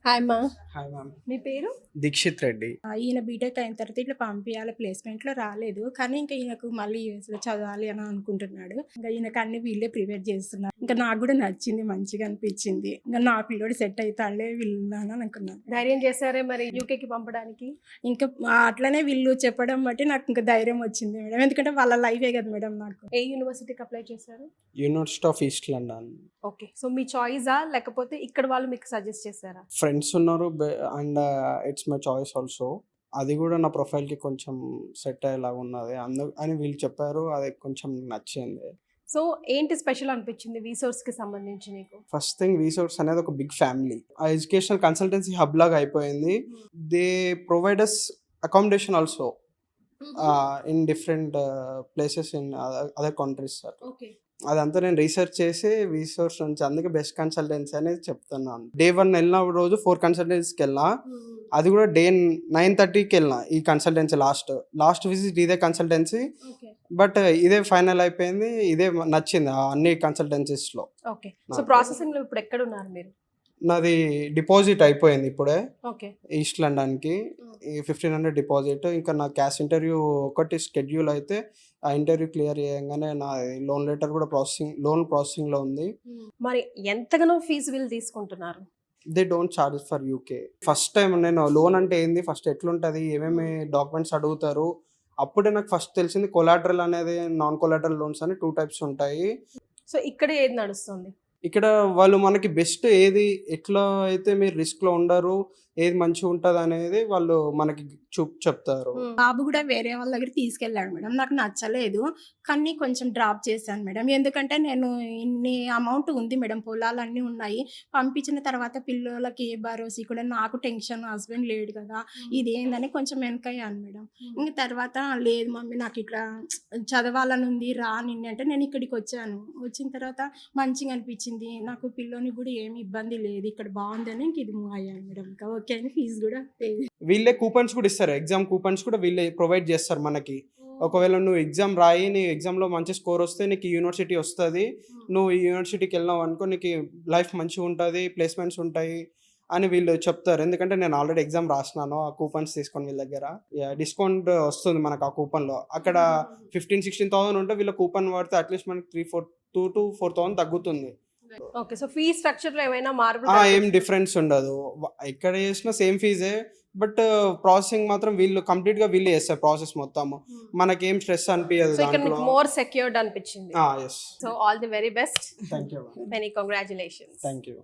Hi మా. Hi ma'am. మీ పేరు? దీక్షిత్ రెడ్డి. ఈయన బీటెక్ అయిన తర్వాత ఇట్లా పంపించాలి, ప్లేస్మెంట్లో రాలేదు. కానీ ఇంకా ఈయనకు మళ్ళీ యూఎస్లో చదవాలి అని అనుకుంటున్నాడు. ఇంకా ఈయనకు అన్ని వీళ్ళే ప్రిపేర్ చేస్తున్నారు. ఇంకా నాకు కూడా నచ్చింది, మంచిగా అనిపించింది. ఇంకా నా పిల్లోడు సెట్ అవుతాడే వీళ్ళని అనుకున్నాను. ధైర్యం చేశారే మరి యూకేకి పంపడానికి? ఇంకా అట్లనే వీళ్ళు చెప్పడం బట్టి నాకు ఇంకా ధైర్యం వచ్చింది మేడం. ఎందుకంటే వాళ్ళ లైఫే కదా మేడం నాకు. ఏ యూనివర్సిటీకి అప్లై చేశారు? University of East London. Okay, so మీ చాయిసా లేకపోతే ఇక్కడ వాళ్ళు మీకు సజెస్ట్ చేశారా? ఫ్రెండ్స్ ఉన్నారు and it's my choice also. అది కూడా నా ప్రొఫైల్కి కొంచెం సెట్ అయ్యేలాగా ఉన్నది అని వీళ్ళు చెప్పారు. అది కొంచెం నచ్చింది. సో ఏంటి స్పెషల్ అనిపించింది వీసోర్స్కి సంబంధించి మీకు? ఫస్ట్ థింగ్, వీసోర్స్ అనేది ఒక బిగ్ ఫ్యామిలీ. ఆ ఎడ్యుకేషనల్ కన్సల్టెన్సీ హబ్ లాగా అయిపోయింది. They provide us accommodation also in different places in other countries sir. Okay, అదంతా నేను రీసెర్చ్ చేసి రీసోర్స్ నుంచి, అందుకే బెస్ట్ కన్సల్టెన్సీ అనేది చెప్తున్నాను. డే 1 వెళ్ళిన రోజు 4 కన్సల్టెన్సీకి వెళ్ళినా, అది కూడా డే 9:30కి వెళ్ళిన. ఈ కన్సల్టెన్సీ లాస్ట్ విజిట్ ఇదే కన్సల్టెన్సీ, బట్ ఇదే ఫైనల్ అయిపోయింది. ఇదే నచ్చింది అన్ని కన్సల్టెన్సీస్లో. ఓకే. సో ప్రాసెసింగ్ లో ఇప్పుడు ఎక్కడ ఉన్నారు మీరు? నాది డిపాజిట్ అయిపోయింది ఇప్పుడే ఓకే, ఈస్ట్ లండన్కి. ఈ 1500 డిపాజిట్. ఇంకా నా క్యాష్ ఇంటర్వ్యూ ఒకటి స్కెడ్యూల్ అయితే, ఆ ఇంటర్వ్యూ క్లియర్ చేయగానే నా లోన్ లెటర్ కూడా లోన్ ప్రాసెసింగ్లో ఉంది. మరి ఎంతగానో ఫీజు వీళ్ళు తీసుకుంటున్నారు? They don't charge for UK. First time నేను లోన్ అంటే ఏంది, ఫస్ట్ ఎట్లుంటుంది, ఏమేమి డాక్యుమెంట్స్ అడుగుతారు, అప్పుడే నాకు ఫస్ట్ తెలిసింది. కొలాటరల్ అనేది, నాన్ కొలాటరల్ లోన్స్ అని 2 టైప్స్ ఉంటాయి. సో ఇక్కడ ఏది నడుస్తుంది? ఇక్కడ వాళ్ళు మనకి బెస్ట్ ఏది, ఎట్లా అయితే మీరు రిస్క్లో ఉండరు, ఏది మంచిగా ఉంటుంది అనేది వాళ్ళు మనకి చెప్తారు. బాబు కూడా వేరే వాళ్ళ దగ్గర తీసుకెళ్ళాడు మేడం. నాకు నచ్చలేదు, కానీ కొంచెం డ్రాప్ చేశాను మేడం. ఎందుకంటే నేను ఇన్ని అమౌంట్ ఉంది మేడం, పొలాలన్నీ ఉన్నాయి. పంపించిన తర్వాత పిల్లలకి ఏ భరోసా కూడా, నాకు టెన్షన్, హస్బెండ్ లేడు కదా, ఇది ఏందని కొంచెం వెనకయ్యాను మేడం. ఇంకా తర్వాత లేదు మమ్మీ నాకు ఇట్లా చదవాలని ఉంది, రా నిన్ను అంటే నేను ఇక్కడికి వచ్చాను. వచ్చిన తర్వాత మంచిగా అనిపించింది నాకు, పిల్లోని కూడా ఏమి ఇబ్బంది లేదు, ఇక్కడ బాగుందని ఇంక ఇది మూవ్ అయ్యాను మేడం. ఇంకా ఓకే అని ఫీజు కూడా పే. వీళ్ళే కూపన్స్ కూడా ఇస్తారు, ఎగ్జామ్ కూపన్స్ కూడా వీళ్ళే ప్రొవైడ్ చేస్తారు మనకి. ఒకవేళ నువ్వు ఎగ్జామ్ రాయి, నీ ఎగ్జామ్లో మంచి స్కోర్ వస్తే నీకు యూనివర్సిటీ వస్తుంది. నువ్వు ఈ యూనివర్సిటీకి వెళ్ళినావు అనుకో, నీకు లైఫ్ మంచిగా ఉంటుంది, ప్లేస్మెంట్స్ ఉంటాయి అని వీళ్ళు చెప్తారు. ఎందుకంటే నేను ఆల్రెడీ ఎగ్జామ్ రాసినాను. ఆ కూపన్స్ తీసుకొని వీళ్ళ దగ్గర డిస్కౌంట్ వస్తుంది మనకు. ఆ కూపన్లో అక్కడ 15,000-16,000 ఉంటే, వీళ్ళ కూపన్ వాడితే అట్లీస్ట్ మనకి 2,000 to 4,000 తగ్గుతుంది. ఓకే, సో ఫీ స్ట్రక్చర్ లో ఏమైనా మార్పు? ఏం డిఫరెన్స్ ఉండదు, ఎక్కడ చేసినా సేమ్ ఫీజే. బట్ ప్రాసెసింగ్ మాత్రం వీళ్ళు కంప్లీట్ గా వీళ్ళే చేస్తారు ప్రాసెస్ మొత్తం. మనకేం స్ట్రెస్ అనిపించదు. సో ఇక్కడ మీకు మోర్ సెక్యూర్డ్ అనిపించింది. Yes. So all the very best. Thank you. Many congratulations. Thank you.